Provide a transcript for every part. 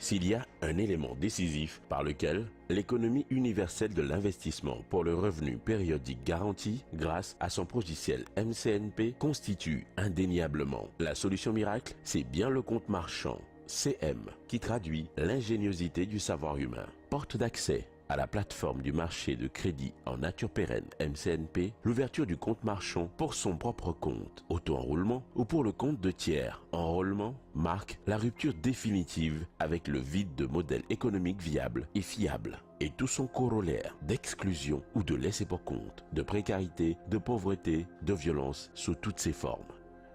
s'il y a un élément décisif par lequel l'économie universelle de l'investissement pour le revenu périodique garanti grâce à son logiciel MCNP constitue indéniablement la solution miracle, c'est bien le compte marchand CM qui traduit l'ingéniosité du savoir humain. Porte d'accès à la plateforme du marché de crédit en nature pérenne MCNP, l'ouverture du compte marchand pour son propre compte, auto-enrôlement ou pour le compte de tiers, enrôlement, marque la rupture définitive avec le vide de modèles économiques viables et fiables et tout son corollaire d'exclusion ou de laisser pour compte, de précarité, de pauvreté, de violence sous toutes ses formes.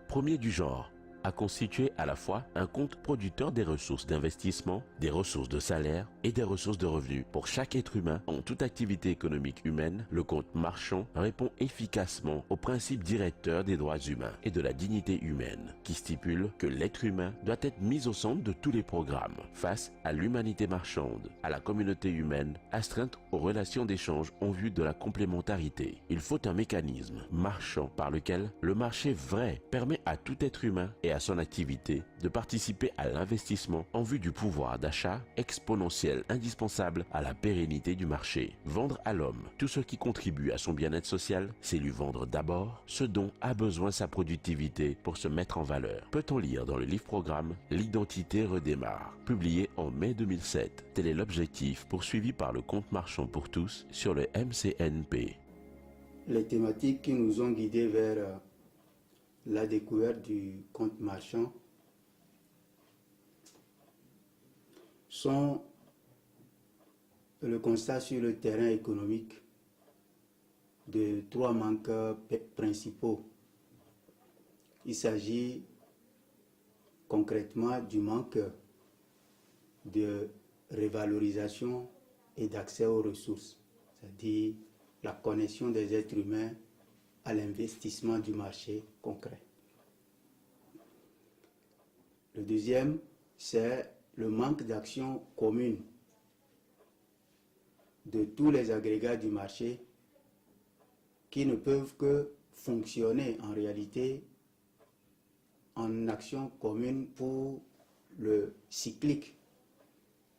Premier du genre, à constituer à la fois un compte producteur des ressources d'investissement, des ressources de salaire et des ressources de revenus. Pour chaque être humain, en toute activité économique humaine, le compte marchand répond efficacement aux principes directeurs des droits humains et de la dignité humaine, qui stipule que l'être humain doit être mis au centre de tous les programmes, face à l'humanité marchande, à la communauté humaine, astreinte aux relations d'échange en vue de la complémentarité. Il faut un mécanisme marchand par lequel le marché vrai permet à tout être humain et à son activité de participer à l'investissement en vue du pouvoir d'achat exponentiel indispensable à la pérennité du marché. Vendre à l'homme tout ce qui contribue à son bien-être social, c'est lui vendre d'abord ce dont a besoin sa productivité pour se mettre en valeur. Peut-on lire dans le livre-programme L'identité redémarre, publié en mai 2007. Tel est l'objectif poursuivi par le compte marchand pour tous sur le MCNP. Les thématiques qui nous ont guidés vers la découverte du compte marchand sont le constat sur le terrain économique de trois manques principaux. Il s'agit concrètement du manque de révalorisation et d'accès aux ressources, c'est-à-dire la connexion des êtres humains à l'investissement du marché concret. Le deuxième, c'est le manque d'action commune de tous les agrégats du marché qui ne peuvent que fonctionner en réalité en action commune pour le cyclique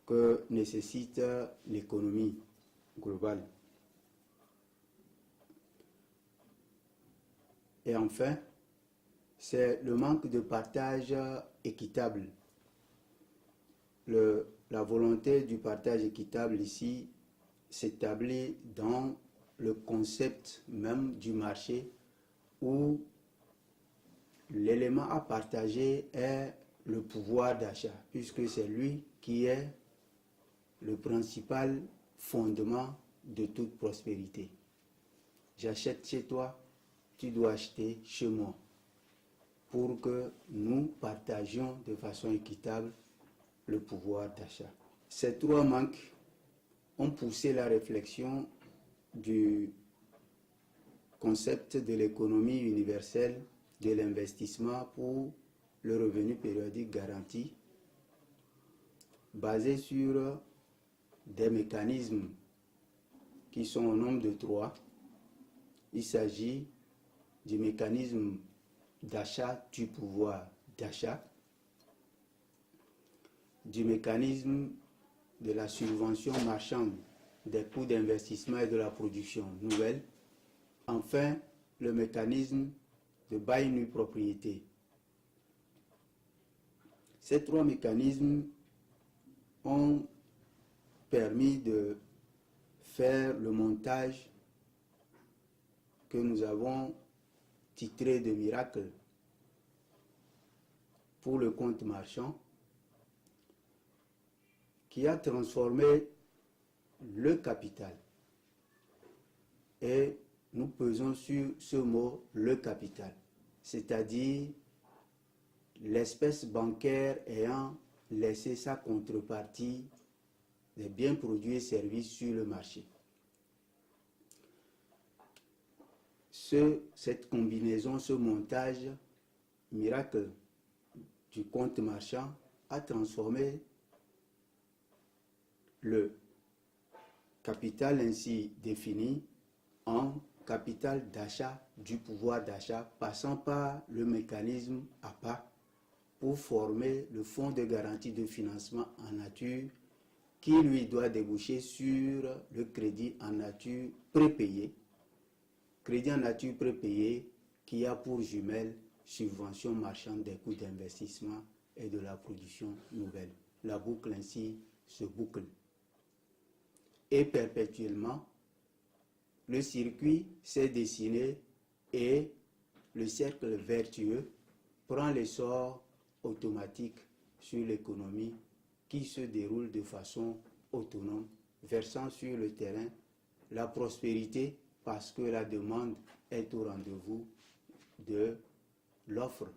que nécessite l'économie globale. Et enfin, c'est le manque de partage équitable. La volonté du partage équitable ici s'établit dans le concept même du marché où l'élément à partager est le pouvoir d'achat, puisque c'est lui qui est le principal fondement de toute prospérité. J'achète chez toi, tu dois acheter chez moi, pour que nous partagions de façon équitable le pouvoir d'achat. Ces trois manques ont poussé la réflexion du concept de l'économie universelle de l'investissement pour le revenu périodique garanti, basé sur des mécanismes qui sont au nombre de trois. Il s'agit du mécanisme d'achat du pouvoir d'achat, du mécanisme de la subvention marchande des coûts d'investissement et de la production nouvelle, enfin le mécanisme de bail nu propriété. Ces trois mécanismes ont permis de faire le montage que nous avons titré de miracle pour le compte marchand, qui a transformé le capital. Et nous pesons sur ce mot, le capital, c'est-à-dire l'espèce bancaire ayant laissé sa contrepartie des biens produits et services sur le marché. Cette combinaison, ce montage miracle du compte marchand a transformé le capital ainsi défini en capital d'achat du pouvoir d'achat, passant par le mécanisme APA pour former le fonds de garantie de financement en nature qui lui doit déboucher sur le crédit en nature prépayé. Crédit en nature prépayé qui a pour jumelle subvention marchande des coûts d'investissement et de la production nouvelle. La boucle ainsi se boucle. Et perpétuellement, le circuit s'est dessiné et le cercle vertueux prend l'essor automatique sur l'économie qui se déroule de façon autonome, versant sur le terrain la prospérité parce que la demande est au rendez-vous de l'offre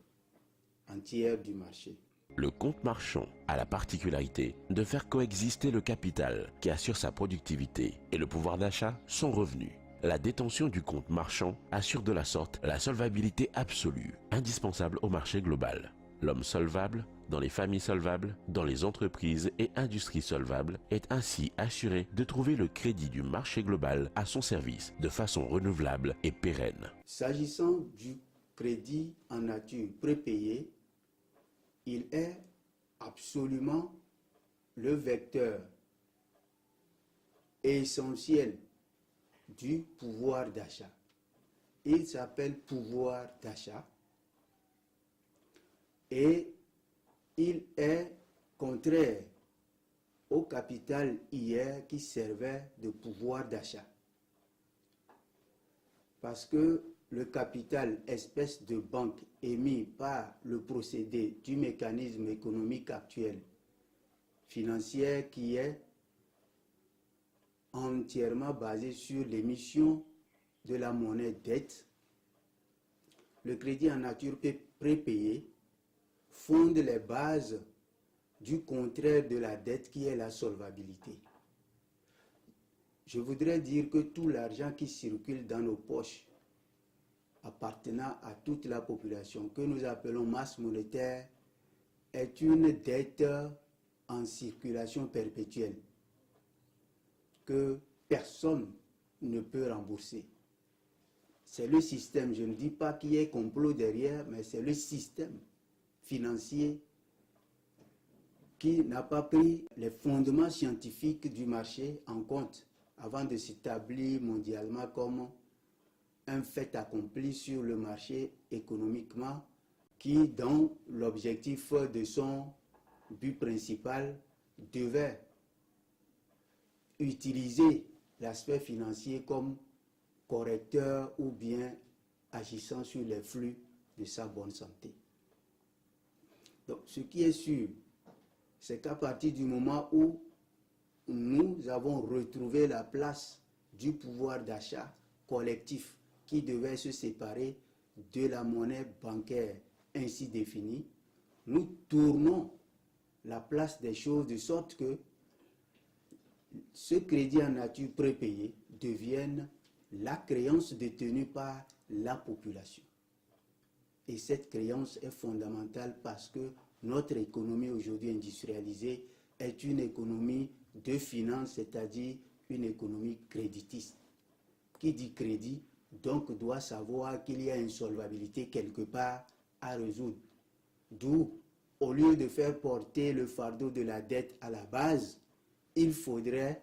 entière du marché. Le compte marchand a la particularité de faire coexister le capital qui assure sa productivité et le pouvoir d'achat, son revenu. La détention du compte marchand assure de la sorte la solvabilité absolue, indispensable au marché global. L'homme solvable, dans les familles solvables, dans les entreprises et industries solvables, est ainsi assuré de trouver le crédit du marché global à son service de façon renouvelable et pérenne. S'agissant du crédit en nature prépayé, il est absolument le vecteur essentiel du pouvoir d'achat. Il s'appelle pouvoir d'achat et il est contraire au capital hier qui servait de pouvoir d'achat. Parce que le capital, espèce de banque émis par le procédé du mécanisme économique actuel, financier qui est entièrement basé sur l'émission de la monnaie dette, le crédit en nature prépayé fonde les bases du contraire de la dette qui est la solvabilité. Je voudrais dire que tout l'argent qui circule dans nos poches appartenant à toute la population, que nous appelons masse monétaire, est une dette en circulation perpétuelle que personne ne peut rembourser. C'est le système, je ne dis pas qu'il y ait complot derrière, mais c'est le système financier qui n'a pas pris les fondements scientifiques du marché en compte avant de s'établir mondialement comme un fait accompli sur le marché économiquement qui, dans l'objectif de son but principal, devait utiliser l'aspect financier comme correcteur ou bien agissant sur les flux de sa bonne santé. Donc, ce qui est sûr, c'est qu'à partir du moment où nous avons retrouvé la place du pouvoir d'achat collectif qui devait se séparer de la monnaie bancaire ainsi définie, nous tournons la place des choses de sorte que ce crédit en nature prépayé devienne la créance détenue par la population. Et cette créance est fondamentale parce que notre économie aujourd'hui industrialisée est une économie de finance, c'est-à-dire une économie créditiste. Qui dit crédit, donc doit savoir qu'il y a une solvabilité quelque part à résoudre. D'où, au lieu de faire porter le fardeau de la dette à la base, il faudrait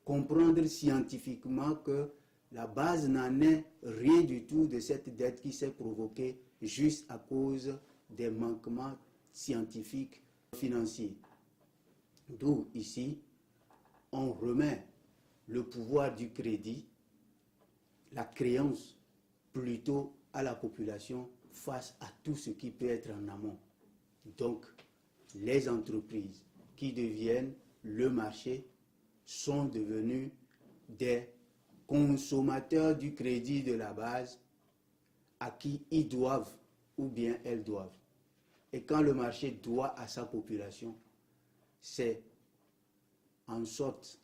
comprendre scientifiquement que la base n'en est rien du tout de cette dette qui s'est provoquée juste à cause des manquements scientifiques financiers. D'où ici, on remet le pouvoir du crédit, la créance plutôt à la population face à tout ce qui peut être en amont. Donc, les entreprises qui deviennent le marché sont devenus des consommateurs du crédit de la base à qui ils doivent ou bien elles doivent. Et quand le marché doit à sa population, c'est en sorte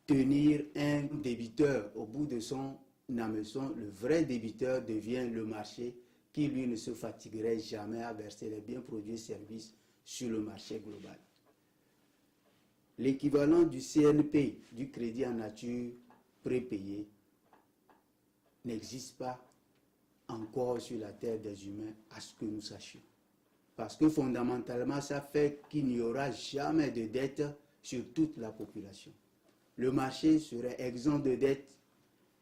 tenir un débiteur au bout de son hameçon. Le vrai débiteur devient le marché qui, lui, ne se fatiguerait jamais à verser les biens, produits et services sur le marché global. L'équivalent du CNP, du crédit en nature prépayé, n'existe pas encore sur la terre des humains à ce que nous sachions. Parce que fondamentalement, ça fait qu'il n'y aura jamais de dette sur toute la population. Le marché serait exempt de dette,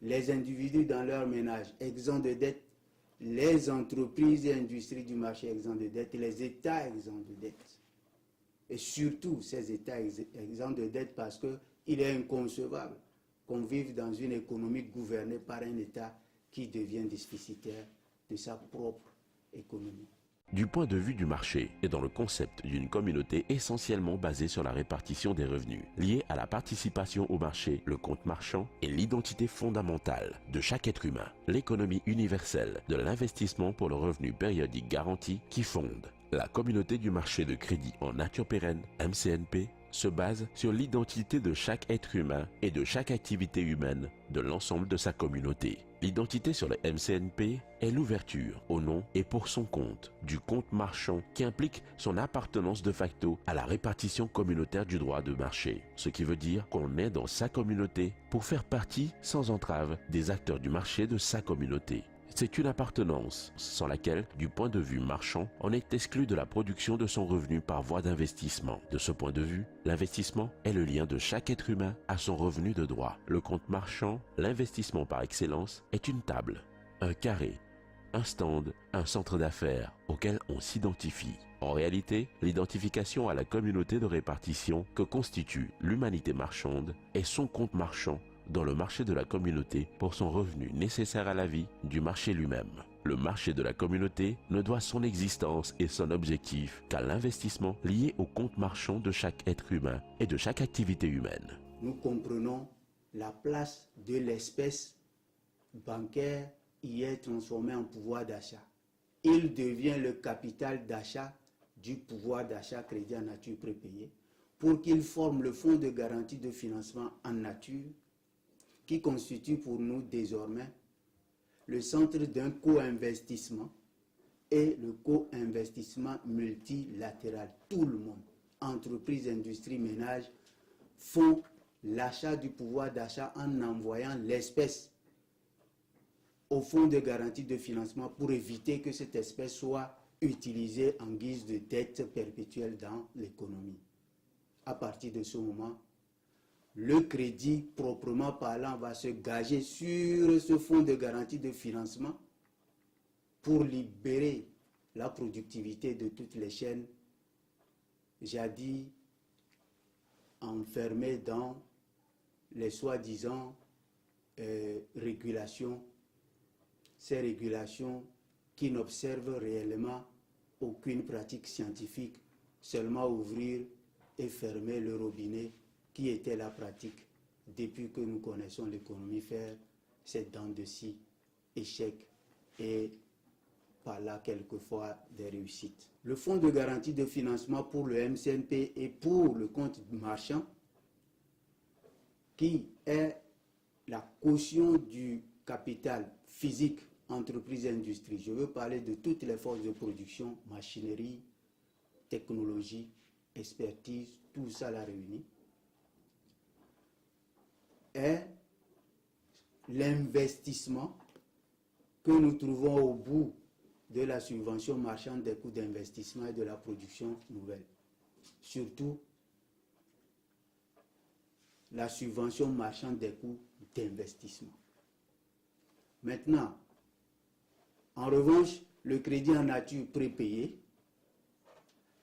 les individus dans leur ménage exempts de dette, les entreprises et industries du marché exempts de dette, les États exempts de dette. Et surtout ces États exempts de dette parce qu'il est inconcevable qu'on vive dans une économie gouvernée par un État qui devient déficitaire de sa propre économie. Du point de vue du marché et dans le concept d'une communauté essentiellement basée sur la répartition des revenus, liée à la participation au marché, le compte marchand est l'identité fondamentale de chaque être humain, l'économie universelle de l'investissement pour le revenu périodique garanti qui fonde la communauté du marché de crédit en nature pérenne, MCNP, se base sur l'identité de chaque être humain et de chaque activité humaine de l'ensemble de sa communauté. L'identité sur le MCNP est l'ouverture au nom et pour son compte du compte marchand qui implique son appartenance de facto à la répartition communautaire du droit de marché. Ce qui veut dire qu'on est dans sa communauté pour faire partie sans entrave des acteurs du marché de sa communauté. C'est une appartenance sans laquelle, du point de vue marchand, on est exclu de la production de son revenu par voie d'investissement. De ce point de vue, l'investissement est le lien de chaque être humain à son revenu de droit. Le compte marchand, l'investissement par excellence, est une table, un carré, un stand, un centre d'affaires auquel on s'identifie. En réalité, l'identification à la communauté de répartition que constitue l'humanité marchande est son compte marchand dans le marché de la communauté pour son revenu nécessaire à la vie du marché lui-même. Le marché de la communauté ne doit son existence et son objectif qu'à l'investissement lié au compte marchand de chaque être humain et de chaque activité humaine. Nous comprenons la place de l'espèce bancaire y est transformée en pouvoir d'achat. Il devient le capital d'achat du pouvoir d'achat crédit en nature prépayé pour qu'il forme le fonds de garantie de financement en nature qui constitue pour nous désormais le centre d'un co-investissement et le co-investissement multilatéral. Tout le monde, entreprises, industries, ménages, font l'achat du pouvoir d'achat en envoyant l'espèce au fonds de garantie de financement pour éviter que cette espèce soit utilisée en guise de dette perpétuelle dans l'économie. À partir de ce moment, le crédit, proprement parlant, va se gager sur ce fonds de garantie de financement pour libérer la productivité de toutes les chaînes, jadis enfermées dans les soi-disant régulations, ces régulations qui n'observent réellement aucune pratique scientifique, seulement ouvrir et fermer le robinet qui était la pratique depuis que nous connaissons l'économie faire cette dents de scie, échec et par là quelquefois des réussites. Le fonds de garantie de financement pour le MCNP et pour le compte marchand, qui est la caution du capital physique entreprise et industrie. Je veux parler de toutes les forces de production, machinerie, technologie, expertise, tout ça la réunit. Est l'investissement que nous trouvons au bout de la subvention marchande des coûts d'investissement et de la production nouvelle. Surtout, la subvention marchande des coûts d'investissement. Maintenant, en revanche, le crédit en nature prépayé,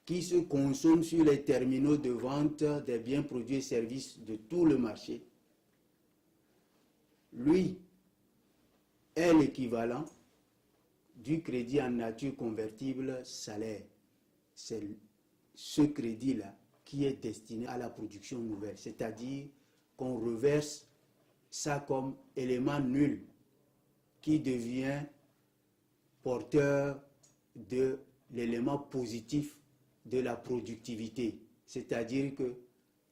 qui se consomme sur les terminaux de vente des biens, produits et services de tout le marché, lui, est l'équivalent du crédit en nature convertible salaire. C'est ce crédit-là qui est destiné à la production nouvelle, c'est-à-dire qu'on reverse ça comme élément nul qui devient porteur de l'élément positif de la productivité, c'est-à-dire que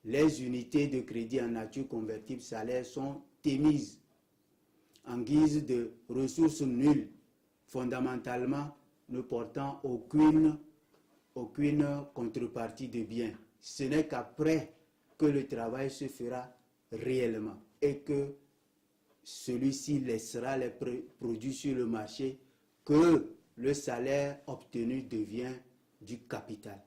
les unités de crédit en nature convertible salaire sont émises en guise de ressources nulles, fondamentalement ne portant aucune contrepartie de biens. Ce n'est qu'après que le travail se fera réellement et que celui-ci laissera les produits sur le marché que le salaire obtenu devient du capital,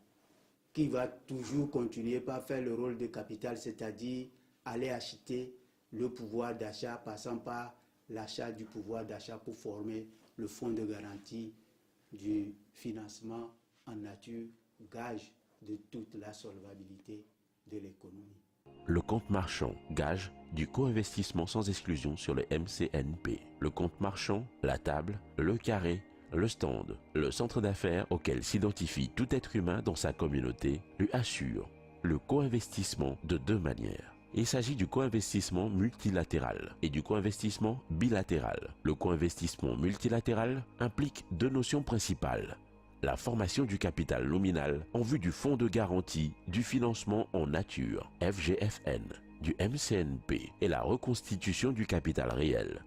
qui va toujours continuer par faire le rôle de capital, c'est-à-dire aller acheter le pouvoir d'achat, passant par l'achat du pouvoir d'achat pour former le fonds de garantie du financement en nature, gage de toute la solvabilité de l'économie. Le compte marchand, gage du co-investissement sans exclusion sur le MCNP. Le compte marchand, la table, le carré, le stand, le centre d'affaires auquel s'identifie tout être humain dans sa communauté, lui assure le co-investissement de deux manières. Il s'agit du co-investissement multilatéral et du co-investissement bilatéral. Le co-investissement multilatéral implique deux notions principales: la formation du capital nominal en vue du fonds de garantie du financement en nature, FGFN, du MCNP, et la reconstitution du capital réel,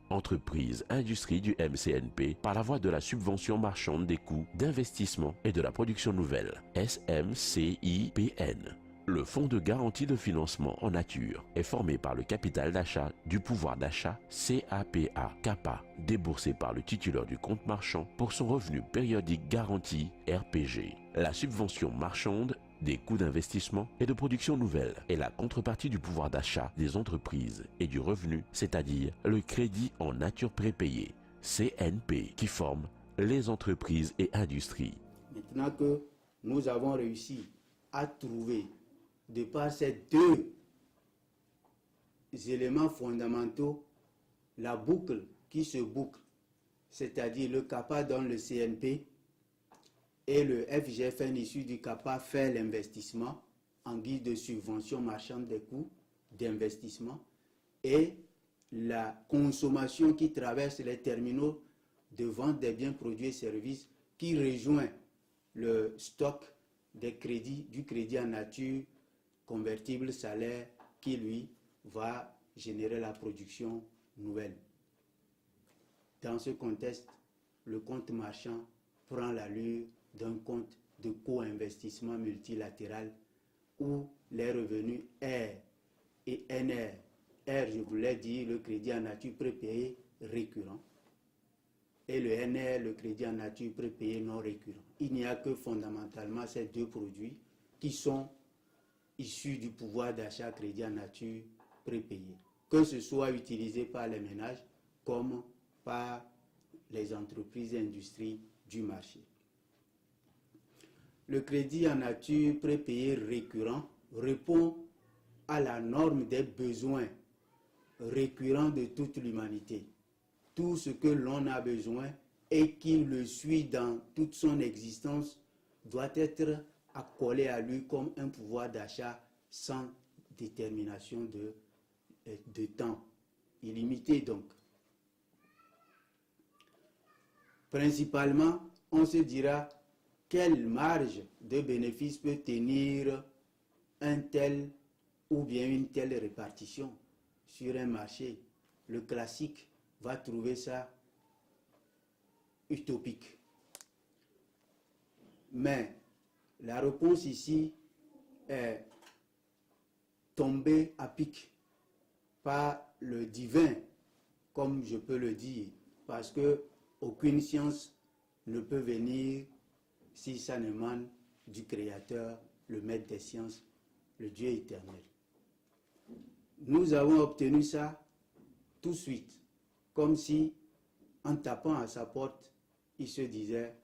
entreprise industrie du MCNP, par la voie de la subvention marchande des coûts d'investissement et de la production nouvelle, SMCIPN. Le fonds de garantie de financement en nature est formé par le capital d'achat du pouvoir d'achat CAPA, déboursé par le titulaire du compte marchand pour son revenu périodique garanti RPG. La subvention marchande des coûts d'investissement et de production nouvelle est la contrepartie du pouvoir d'achat des entreprises et du revenu, c'est-à-dire le crédit en nature prépayé, CNP, qui forme les entreprises et industries. Maintenant que nous avons réussi à trouver, de par ces deux éléments fondamentaux, la boucle qui se boucle, c'est-à-dire le CAPA dans le CNP et le FGFN issu du CAPA fait l'investissement en guise de subvention marchande des coûts d'investissement, et la consommation qui traverse les terminaux de vente des biens, produits et services qui rejoint le stock des crédits, du crédit en nature convertible salaire qui, lui, va générer la production nouvelle. Dans ce contexte, le compte marchand prend l'allure d'un compte de co-investissement multilatéral où les revenus R et NR, R, je voulais dire le crédit en nature prépayé récurrent, et le NR, le crédit en nature prépayé non récurrent. Il n'y a que fondamentalement ces deux produits qui sont issus du pouvoir d'achat crédit en nature prépayé, que ce soit utilisé par les ménages comme par les entreprises et industries du marché. Le crédit en nature prépayé récurrent répond à la norme des besoins récurrents de toute l'humanité. Tout ce que l'on a besoin et qui le suit dans toute son existence doit être accolé à lui comme un pouvoir d'achat sans détermination de temps, illimité donc. Principalement, on se dira quelle marge de bénéfice peut tenir un tel ou bien une telle répartition sur un marché. Le classique va trouver ça utopique. Mais la réponse ici est tombée à pic par le divin, comme je peux le dire, parce que aucune science ne peut venir si ça n'émane du Créateur, le Maître des sciences, le Dieu éternel. Nous avons obtenu ça tout de suite, comme si, en tapant à sa porte, il se disait: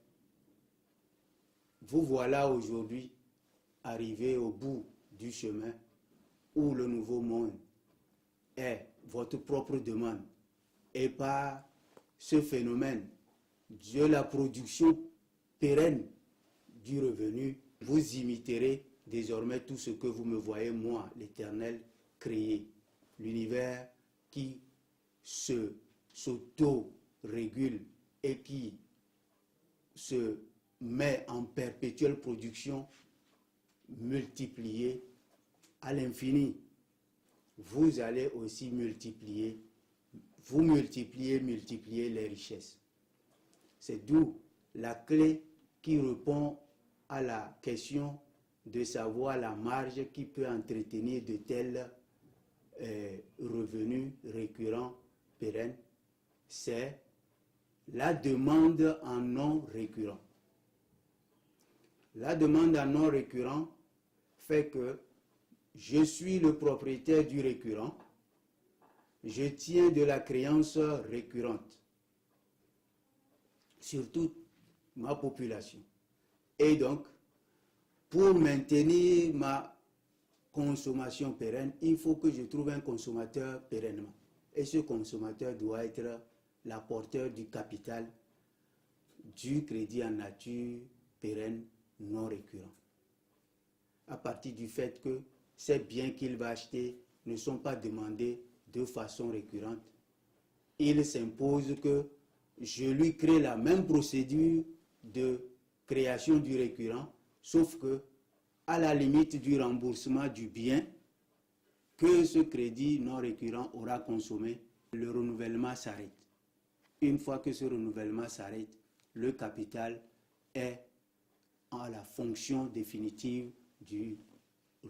vous voilà aujourd'hui arrivé au bout du chemin où le nouveau monde est votre propre demande. Et par ce phénomène de la production pérenne du revenu, vous imiterez désormais tout ce que vous me voyez, moi, l'Éternel, créer. L'univers qui s'auto-régule et qui se met en perpétuelle production, multipliée à l'infini. Vous allez aussi multiplier les richesses. C'est d'où la clé qui répond à la question de savoir la marge qui peut entretenir de tels revenus récurrents pérennes, c'est la demande en non récurrent. La demande en non récurrent fait que je suis le propriétaire du récurrent, je tiens de la créance récurrente sur toute ma population. Et donc, pour maintenir ma consommation pérenne, il faut que je trouve un consommateur pérennement. Et ce consommateur doit être l'apporteur du capital du crédit en nature pérenne non récurrent. À partir du fait que ces biens qu'il va acheter ne sont pas demandés de façon récurrente, il s'impose que je lui crée la même procédure de création du récurrent, sauf que, à la limite du remboursement du bien que ce crédit non récurrent aura consommé, le renouvellement s'arrête. Une fois que ce renouvellement s'arrête, le capital est en la fonction définitive du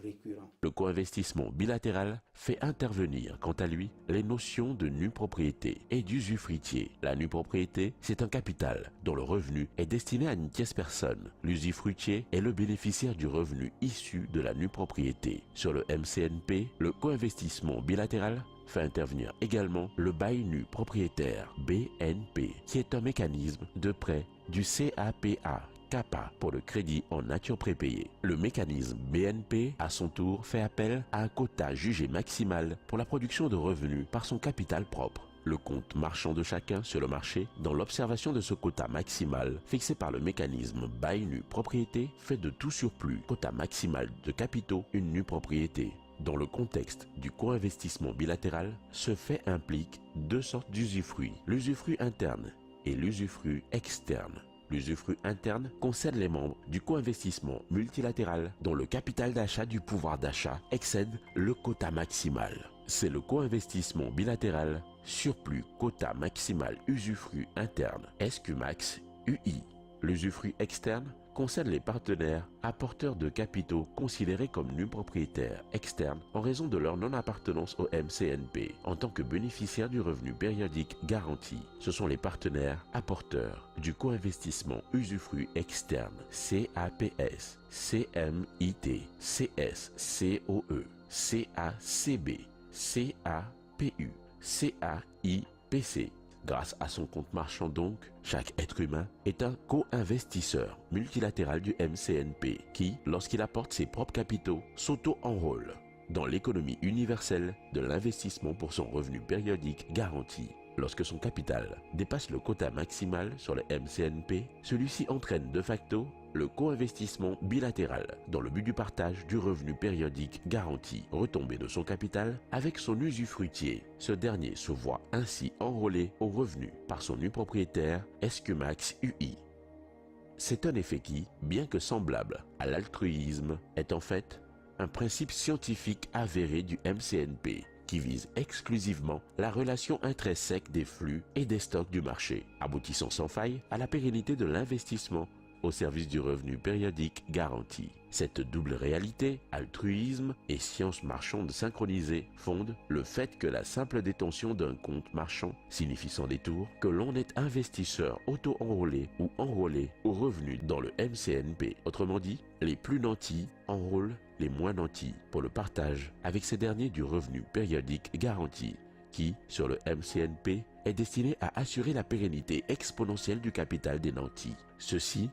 récurrent. Le co-investissement bilatéral fait intervenir, quant à lui, les notions de nue propriété et d'usufruitier. La nue propriété, c'est un capital dont le revenu est destiné à une tierce personne. L'usufruitier est le bénéficiaire du revenu issu de la nue propriété. Sur le MCNP, le co-investissement bilatéral fait intervenir également le bail nu propriétaire, BNP, qui est un mécanisme de prêt du CAPA pour le crédit en nature prépayée. Le mécanisme BNP, à son tour, fait appel à un quota jugé maximal pour la production de revenus par son capital propre. Le compte marchand de chacun sur le marché, dans l'observation de ce quota maximal fixé par le mécanisme bail nu propriété, fait de tout surplus, quota maximal de capitaux, une nue propriété. Dans le contexte du co-investissement bilatéral, ce fait implique deux sortes d'usufruits, l'usufruit interne et l'usufruit externe. L'usufruit interne concerne les membres du co-investissement multilatéral dont le capital d'achat du pouvoir d'achat excède le quota maximal. C'est le co-investissement bilatéral surplus quota maximal usufruit interne SQMAX UI. L'usufruit externe concerne les partenaires apporteurs de capitaux considérés comme nus propriétaires externes en raison de leur non-appartenance au MCNP en tant que bénéficiaires du revenu périodique garanti. Ce sont les partenaires apporteurs du co-investissement usufruit externe CAPS, CMIT, CSCOE, CACB, CAPU, CAIPC. Grâce à son compte marchand donc, chaque être humain est un co-investisseur multilatéral du MCNP qui, lorsqu'il apporte ses propres capitaux, s'auto-enrôle dans l'économie universelle de l'investissement pour son revenu périodique garanti. Lorsque son capital dépasse le quota maximal sur le MCNP, celui-ci entraîne de facto le co-investissement bilatéral dans le but du partage du revenu périodique garanti retombé de son capital avec son usufruitier. Ce dernier se voit ainsi enrôlé au revenu par son nu propriétaire SQMAX UI. C'est un effet qui, bien que semblable à l'altruisme, est en fait un principe scientifique avéré du MCNP qui vise exclusivement la relation intrinsèque des flux et des stocks du marché, aboutissant sans faille à la pérennité de l'investissement au service du revenu périodique garanti. Cette double réalité, altruisme et science marchande synchronisée, fonde le fait que la simple détention d'un compte marchand signifie sans détour que l'on est investisseur auto-enrôlé ou enrôlé au revenu dans le MCNP. Autrement dit, les plus nantis enrôlent les moins nantis pour le partage avec ces derniers du revenu périodique garanti qui, sur le MCNP, est destiné à assurer la pérennité exponentielle du capital des nantis. Ceci,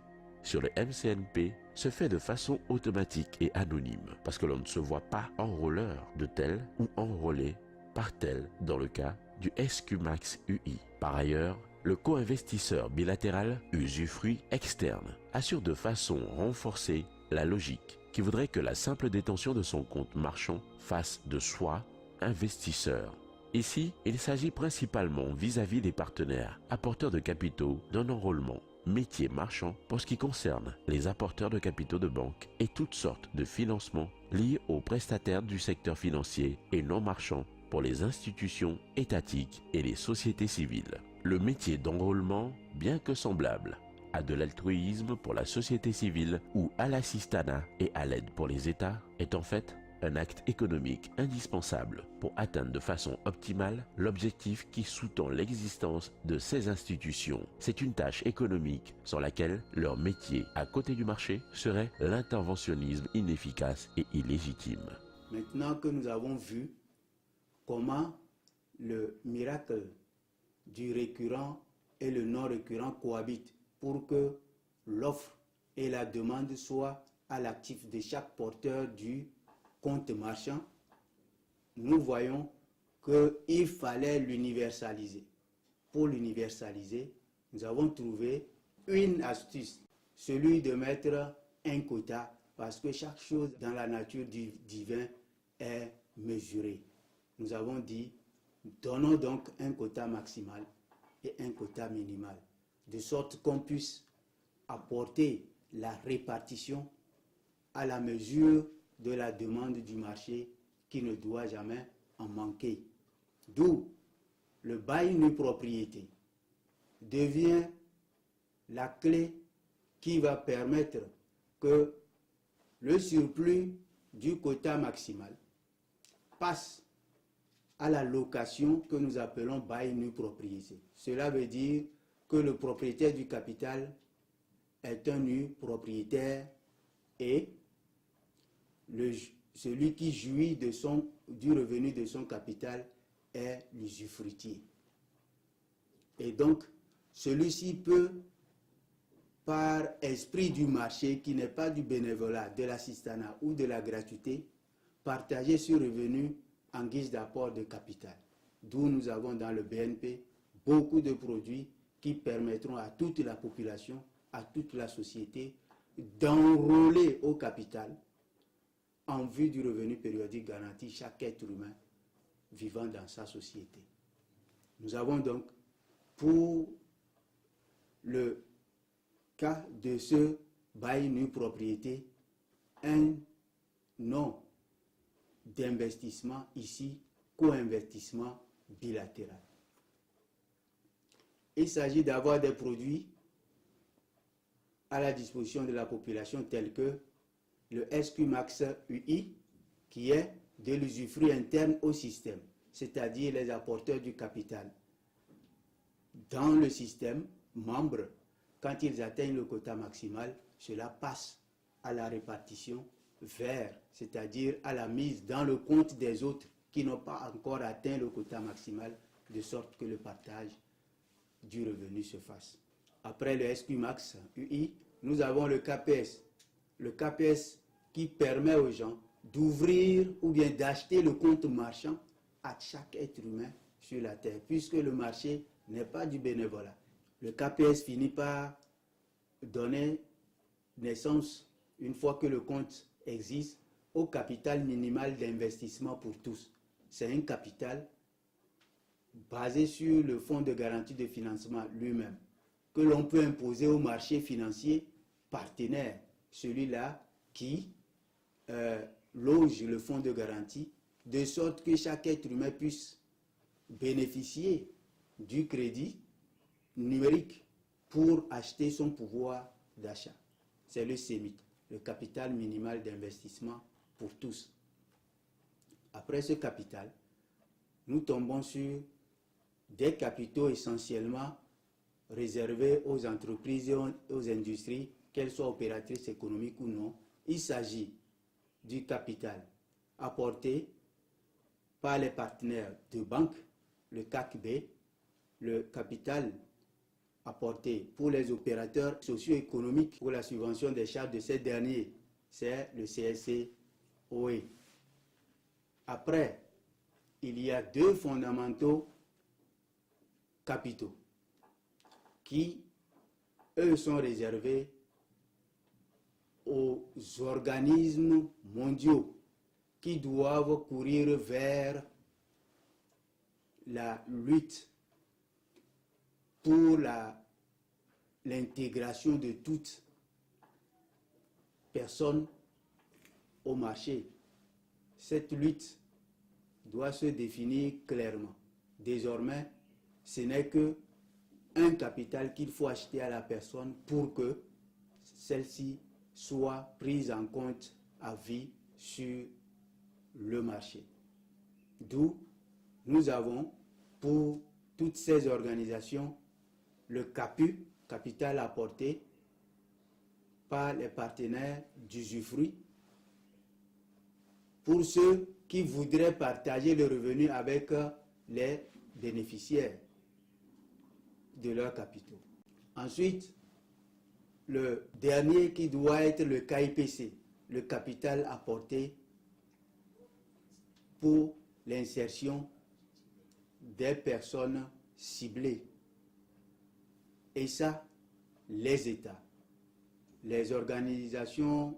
sur le MCNP, se fait de façon automatique et anonyme parce que l'on ne se voit pas enrôleur de tel ou enrôlé par tel dans le cas du SQMAX UI. Par ailleurs, le co-investisseur bilatéral usufruit externe assure de façon renforcée la logique qui voudrait que la simple détention de son compte marchand fasse de soi investisseur. Ici, il s'agit principalement vis-à-vis des partenaires apporteurs de capitaux d'un enrôlement métier marchand pour ce qui concerne les apporteurs de capitaux de banque et toutes sortes de financements liés aux prestataires du secteur financier et non marchand pour les institutions étatiques et les sociétés civiles. Le métier d'enrôlement, bien que semblable à de l'altruisme pour la société civile ou à l'assistanat et à l'aide pour les États, est en fait un acte économique indispensable pour atteindre de façon optimale l'objectif qui sous-tend l'existence de ces institutions. C'est une tâche économique sur laquelle leur métier à côté du marché serait l'interventionnisme inefficace et illégitime. Maintenant que nous avons vu comment le miracle du récurrent et le non récurrent cohabitent pour que l'offre et la demande soient à l'actif de chaque porteur du compte marchand, nous voyons qu'il fallait l'universaliser. Pour l'universaliser, nous avons trouvé une astuce, celui de mettre un quota, parce que chaque chose dans la nature du divin est mesurée. Nous avons dit, donnons donc un quota maximal et un quota minimal, de sorte qu'on puisse apporter la répartition à la mesure de la demande du marché qui ne doit jamais en manquer. D'où le bail nue propriété devient la clé qui va permettre que le surplus du quota maximal passe à la location que nous appelons bail nue propriété. Cela veut dire que le propriétaire du capital est un nu propriétaire et celui qui jouit du revenu de son capital est l'usufruitier. Et donc, celui-ci peut, par esprit du marché, qui n'est pas du bénévolat, de l'assistanat ou de la gratuité, partager ce revenu en guise d'apport de capital. D'où nous avons dans le BNP beaucoup de produits qui permettront à toute la population, à toute la société, d'enrôler au capital en vue du revenu périodique garanti chaque être humain vivant dans sa société. Nous avons donc, pour le cas de ce bail nue propriété, un nom d'investissement ici, co-investissement bilatéral. Il s'agit d'avoir des produits à la disposition de la population tels que le SQMAX UI, qui est de l'usufruit interne au système, c'est-à-dire les apporteurs du capital. Dans le système, membres, quand ils atteignent le quota maximal, cela passe à la répartition vers, c'est-à-dire à la mise dans le compte des autres qui n'ont pas encore atteint le quota maximal, de sorte que le partage du revenu se fasse. Après le SQMAX UI, nous avons le KPS. Le KPS qui permet aux gens d'ouvrir ou bien d'acheter le compte marchand à chaque être humain sur la terre, puisque le marché n'est pas du bénévolat. Le KPS finit par donner naissance, une fois que le compte existe, au capital minimal d'investissement pour tous. C'est un capital basé sur le fonds de garantie de financement lui-même, que l'on peut imposer au marché financier partenaire, celui-là qui loge le fonds de garantie, de sorte que chaque être humain puisse bénéficier du crédit numérique pour acheter son pouvoir d'achat. C'est le CEMIT, le capital minimal d'investissement pour tous. Après ce capital, nous tombons sur des capitaux essentiellement réservés aux entreprises et aux industries, qu'elles soient opératrices économiques ou non. Il s'agit du capital apporté par les partenaires de banque, le CACB, le capital apporté pour les opérateurs socio-économiques pour la subvention des charges de ces derniers, c'est le CSCOE. Après, il y a deux fondamentaux capitaux qui, eux, sont réservés aux organismes mondiaux qui doivent courir vers la lutte pour l'intégration de toute personne au marché. Cette lutte doit se définir clairement. Désormais, ce n'est que un capital qu'il faut acheter à la personne pour que celle-ci soit prise en compte à vie sur le marché. D'où nous avons pour toutes ces organisations le CAPU, capital apporté par les partenaires d'usufruit, pour ceux qui voudraient partager le revenu avec les bénéficiaires de leurs capitaux. Ensuite, le dernier qui doit être le KIPC, le capital apporté pour l'insertion des personnes ciblées. Et ça, les États, les organisations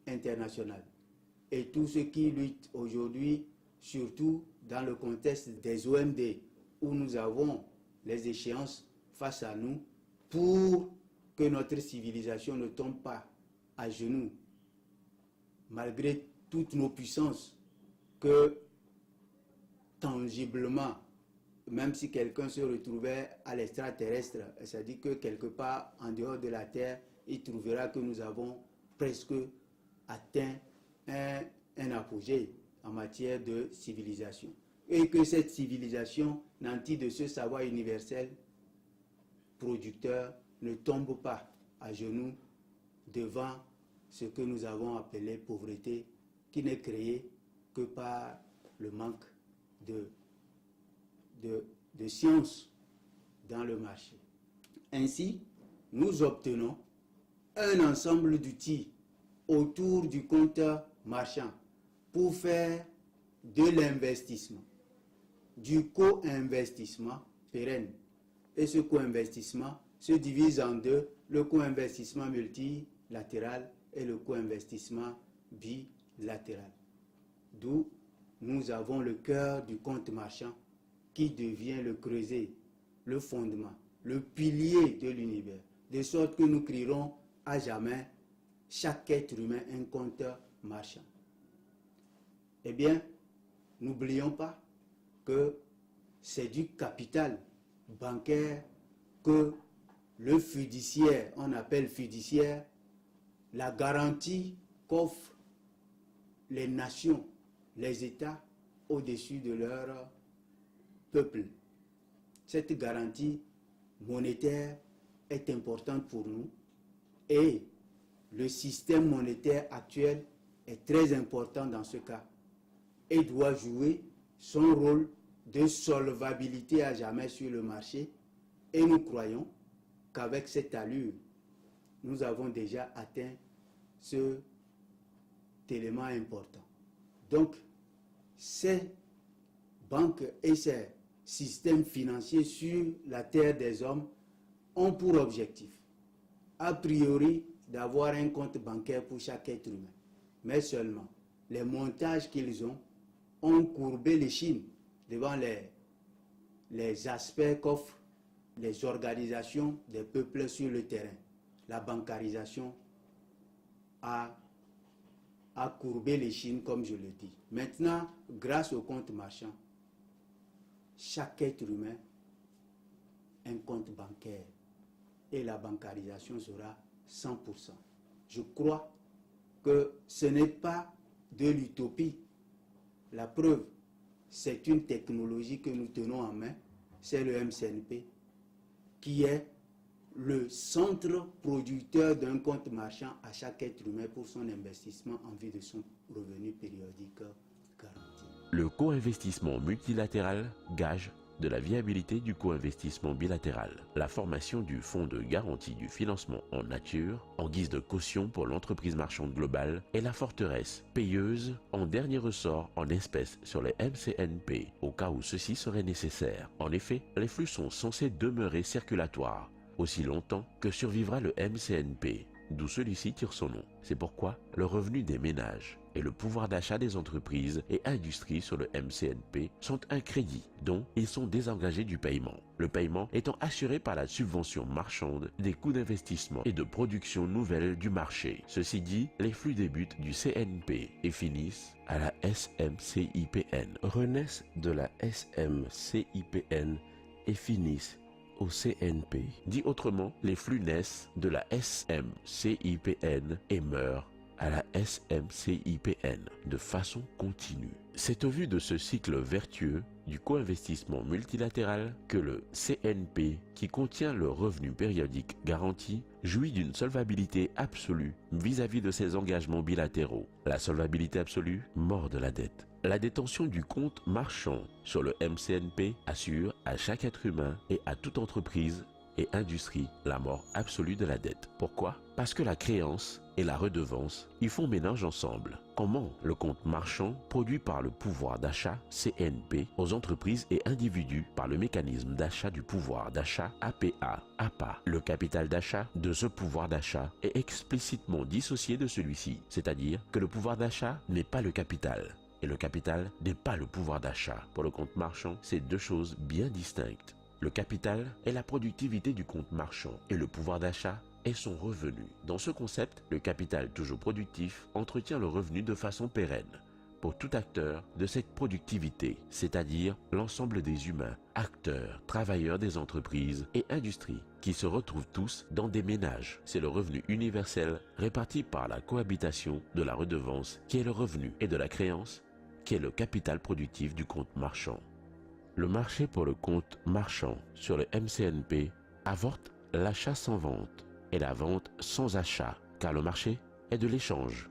internationales et tous ceux qui luttent aujourd'hui, surtout dans le contexte des OMD, où nous avons les échéances face à nous, pour que notre civilisation ne tombe pas à genoux, malgré toutes nos puissances, que tangiblement, même si quelqu'un se retrouvait à l'extraterrestre, c'est-à-dire que quelque part en dehors de la Terre, il trouvera que nous avons presque atteint un apogée en matière de civilisation. Et que cette civilisation, nantie de ce savoir universel, producteur, ne tombe pas à genoux devant ce que nous avons appelé pauvreté, qui n'est créée que par le manque de science dans le marché. Ainsi, nous obtenons un ensemble d'outils autour du compte marchand pour faire de l'investissement, du co-investissement pérenne. Et ce co-investissement se divise en deux, le co-investissement multilatéral et le co-investissement bilatéral. D'où nous avons le cœur du compte marchand qui devient le creuset, le fondement, le pilier de l'univers, de sorte que nous créerons à jamais chaque être humain un compte marchand. Eh bien, n'oublions pas que c'est du capital bancaire que le fiduciaire, on appelle fiduciaire, la garantie qu'offrent les nations, les États au-dessus de leur peuple. Cette garantie monétaire est importante pour nous et le système monétaire actuel est très important dans ce cas et doit jouer son rôle de solvabilité à jamais sur le marché, et nous croyons qu'avec cette allure, nous avons déjà atteint cet élément important. Donc, ces banques et ces systèmes financiers sur la terre des hommes ont pour objectif, a priori, d'avoir un compte bancaire pour chaque être humain. Mais seulement, les montages qu'ils ont courbé l'échine devant les aspects qu'offrent les organisations des peuples sur le terrain. La bancarisation a courbé l'échine, comme je le dis. Maintenant, grâce au compte marchand, chaque être humain a un compte bancaire et la bancarisation sera 100%. Je crois que ce n'est pas de l'utopie. La preuve, c'est une technologie que nous tenons en main, c'est le MCNP, qui est le centre producteur d'un compte marchand à chaque être humain pour son investissement en vue de son revenu périodique garanti. Le co-investissement multilatéral, gage de la viabilité du co-investissement bilatéral. La formation du fonds de garantie du financement en nature, en guise de caution pour l'entreprise marchande globale, est la forteresse payeuse en dernier ressort en espèces sur les MCNP, au cas où ceci serait nécessaire. En effet, les flux sont censés demeurer circulatoires aussi longtemps que survivra le MCNP, d'où celui-ci tire son nom. C'est pourquoi le revenu des ménages et le pouvoir d'achat des entreprises et industries sur le MCNP sont un crédit dont ils sont désengagés du paiement. Le paiement étant assuré par la subvention marchande des coûts d'investissement et de production nouvelle du marché. Ceci dit, les flux débutent du CNP et finissent à la SMCIPN, renaissent de la SMCIPN et finissent au CNP. Dit autrement, les flux naissent de la SMCIPN et meurent à la SMCIPN de façon continue. C'est au vu de ce cycle vertueux du co-investissement multilatéral que le CNP, qui contient le revenu périodique garanti, jouit d'une solvabilité absolue vis-à-vis de ses engagements bilatéraux. La solvabilité absolue, mort de la dette. La détention du compte marchand sur le MCNP assure à chaque être humain et à toute entreprise et industrie la mort absolue de la dette. Pourquoi? Parce que la créance et la redevance y font ménage ensemble. Comment le compte marchand produit par le pouvoir d'achat CNP aux entreprises et individus par le mécanisme d'achat du pouvoir d'achat APA. Le capital d'achat de ce pouvoir d'achat est explicitement dissocié de celui-ci, c'est-à-dire que le pouvoir d'achat n'est pas le capital. Et le capital n'est pas le pouvoir d'achat. Pour le compte marchand, c'est deux choses bien distinctes. Le capital est la productivité du compte marchand et le pouvoir d'achat est son revenu. Dans ce concept, le capital toujours productif entretient le revenu de façon pérenne pour tout acteur de cette productivité, c'est-à-dire l'ensemble des humains, acteurs, travailleurs des entreprises et industries qui se retrouvent tous dans des ménages. C'est le revenu universel réparti par la cohabitation de la redevance qui est le revenu et de la créance qui est le capital productif du compte marchand. Le marché pour le compte marchand sur le MCNP avorte l'achat sans vente et la vente sans achat, car le marché est de l'échange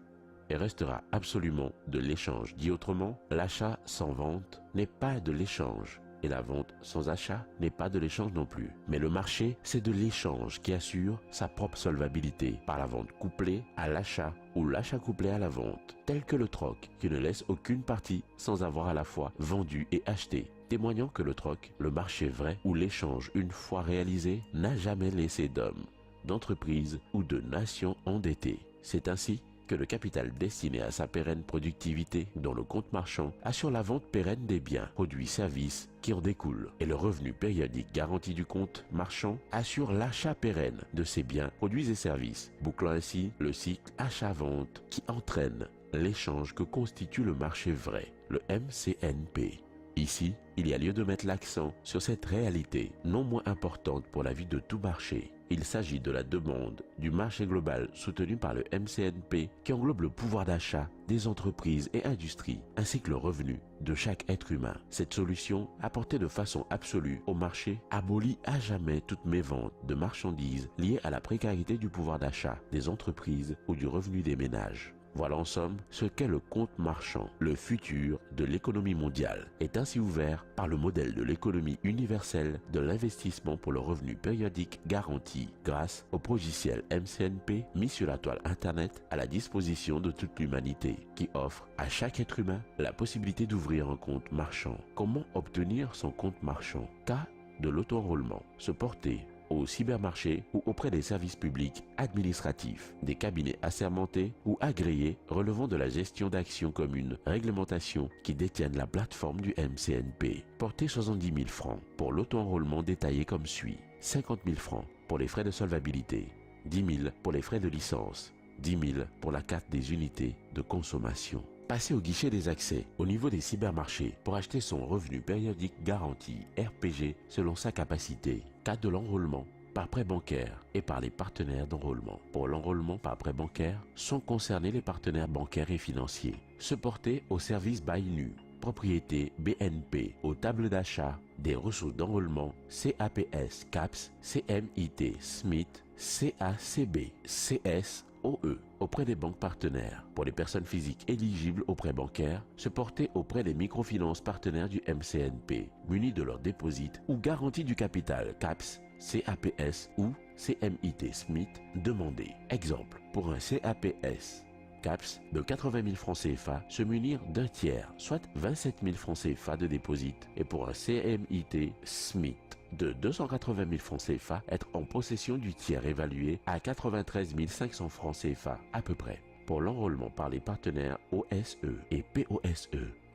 et restera absolument de l'échange. Dit autrement, l'achat sans vente n'est pas de l'échange et la vente sans achat n'est pas de l'échange non plus. Mais le marché, c'est de l'échange qui assure sa propre solvabilité par la vente couplée à l'achat ou l'achat couplé à la vente, tel que le troc qui ne laisse aucune partie sans avoir à la fois vendu et acheté, témoignant que le troc, le marché vrai ou l'échange une fois réalisé, n'a jamais laissé d'hommes, d'entreprises ou de nations endettées. C'est ainsi que le capital destiné à sa pérenne productivité dans le compte marchand assure la vente pérenne des biens, produits, services qui en découlent. Et le revenu périodique garanti du compte marchand assure l'achat pérenne de ces biens, produits et services, bouclant ainsi le cycle achat-vente qui entraîne l'échange que constitue le marché vrai, le MCNP. Ici, il y a lieu de mettre l'accent sur cette réalité non moins importante pour la vie de tout marché. Il s'agit de la demande du marché global soutenu par le MCNP qui englobe le pouvoir d'achat des entreprises et industries ainsi que le revenu de chaque être humain. Cette solution, apportée de façon absolue au marché, abolit à jamais toutes méventes de marchandises liées à la précarité du pouvoir d'achat des entreprises ou du revenu des ménages. Voilà en somme ce qu'est le compte marchand. Le futur de l'économie mondiale est ainsi ouvert par le modèle de l'économie universelle de l'investissement pour le revenu périodique garanti grâce au logiciel MCNP mis sur la toile internet à la disposition de toute l'humanité qui offre à chaque être humain la possibilité d'ouvrir un compte marchand. Comment obtenir son compte marchand? Cas de l'auto-enrôlement. Se porter au cybermarché ou auprès des services publics administratifs, des cabinets assermentés ou agréés relevant de la gestion d'actions communes, réglementation qui détiennent la plateforme du MCNP. Portez 70 000 francs pour l'auto-enrôlement détaillé comme suit. 50 000 francs pour les frais de solvabilité, 10 000 pour les frais de licence, 10 000 pour la carte des unités de consommation. Passez au guichet des accès au niveau des cybermarchés pour acheter son revenu périodique garanti RPG selon sa capacité. Cas de l'enrôlement par prêt bancaire et par les partenaires d'enrôlement. Pour l'enrôlement par prêt bancaire, sont concernés les partenaires bancaires et financiers. Se porter au service bail nu, propriété BNP, aux tables d'achat des ressources d'enrôlement CAPS, CAPS, CMIT, SMIT, CACB, CSOE auprès des banques partenaires. Pour les personnes physiques éligibles aux prêts bancaires, se porter auprès des microfinances partenaires du MCNP, munis de leur déposit ou garantie du capital CAPS, CAPS ou CMIT SMIT demandé. Exemple, pour un CAPS CAPS de 80 000 francs CFA, se munir d'un tiers, soit 27 000 francs CFA de déposit, et pour un CMIT SMIT de 280 000 francs CFA, être en possession du tiers évalué à 93 500 francs CFA à peu près. Pour l'enrôlement par les partenaires OSE et POSE,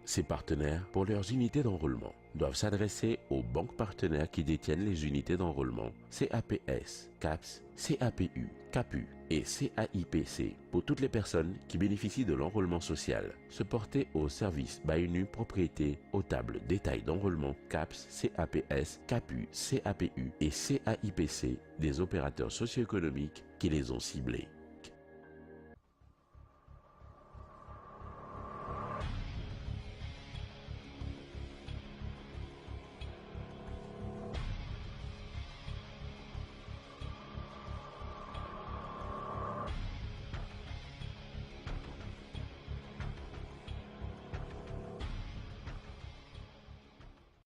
ces partenaires, pour leurs unités d'enrôlement, doivent s'adresser aux banques partenaires qui détiennent les unités d'enrôlement CAPS, CAPS, CAPU, CAPU et CAIPC. Pour toutes les personnes qui bénéficient de l'enrôlement social, se porter au service bail nu propriété aux tables détail d'enrôlement CAPS, CAPS, CAPU, CAPU et CAIPC des opérateurs socio-économiques qui les ont ciblés.